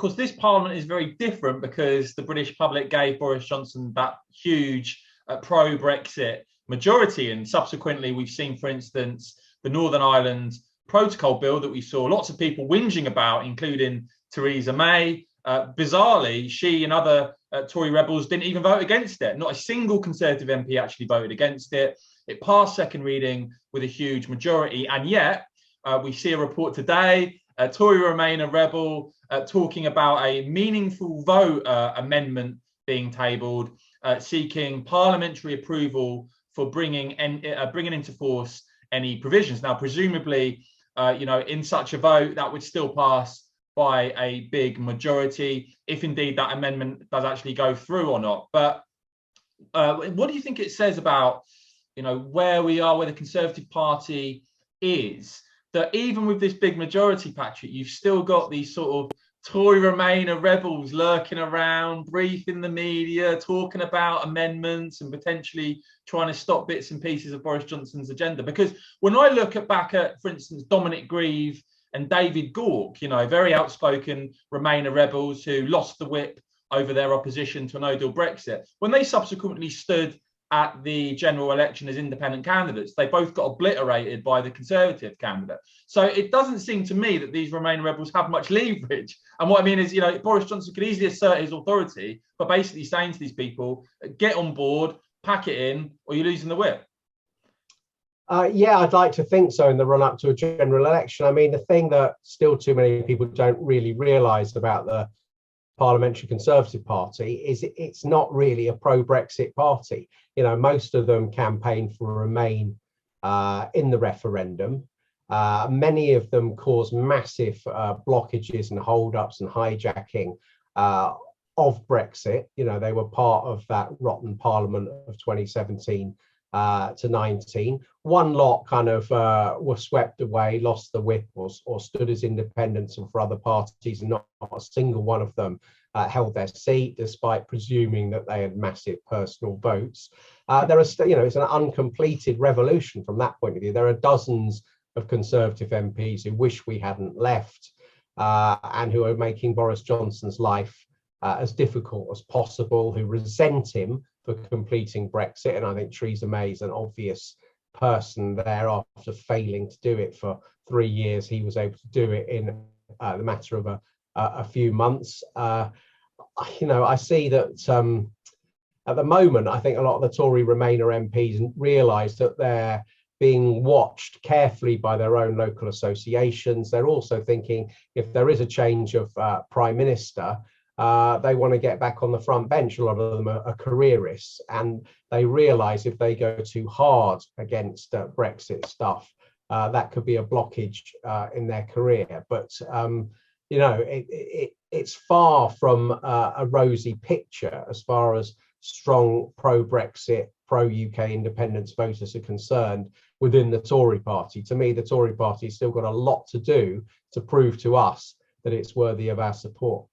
course, this parliament is very different because the British public gave Boris Johnson that huge pro-Brexit majority. And subsequently, we've seen, for instance, the Northern Ireland Protocol Bill that we saw lots of people whinging about, including Theresa May. Bizarrely, she and other Tory rebels didn't even vote against it. Not a single Conservative MP actually voted against it. It passed second reading with a huge majority. And yet, we see a report today, Tory Remainer rebel talking about a meaningful vote amendment being tabled, seeking parliamentary approval for bringing into force any provisions. Now, presumably, in such a vote, that would still pass by a big majority, if indeed that amendment does actually go through or not. But what do you think it says about, where we are, where the Conservative Party is, that even with this big majority, Patrick, you've still got these sort of Tory Remainer rebels lurking around, briefing the media, talking about amendments and potentially trying to stop bits and pieces of Boris Johnson's agenda? Because when I look back at, for instance, Dominic Grieve and David Gauke, very outspoken Remainer rebels who lost the whip over their opposition to a no-deal Brexit, when they subsequently stood at the general election as independent candidates, they both got obliterated by the Conservative candidate. So it doesn't seem to me that these Remainer rebels have much leverage. And what I mean is, Boris Johnson could easily assert his authority, but basically saying to these people, get on board, pack it in, or you're losing the whip. Yeah, I'd like to think so in the run up to a general election. I mean, the thing that still too many people don't really realise about the Parliamentary Conservative Party is it's not really a pro-Brexit party. Most of them campaign for Remain in the referendum. Many of them caused massive blockages and hold-ups and hijacking of Brexit. They were part of that rotten Parliament of 2017 to 19. One lot kind of were swept away, lost the whip, or stood as independents and for other parties, and not a single one of them held their seat, despite presuming that they had massive personal votes. There are, it's an uncompleted revolution from that point of view. There are dozens of Conservative MPs who wish we hadn't left, and who are making Boris Johnson's life as difficult as possible, who resent him for completing Brexit. And I think Theresa May is an obvious person there. After failing to do it for 3 years, he was able to do it in the matter of a few months. I see that at the moment, I think a lot of the Tory Remainer MPs realise that they're being watched carefully by their own local associations. They're also thinking, if there is a change of Prime Minister, they want to get back on the front bench. A lot of them are careerists, and they realise if they go too hard against Brexit stuff, that could be a blockage in their career. But it's far from a rosy picture as far as strong pro-Brexit, pro-UK independence voters are concerned within the Tory party. To me, the Tory party has still got a lot to do to prove to us that it's worthy of our support.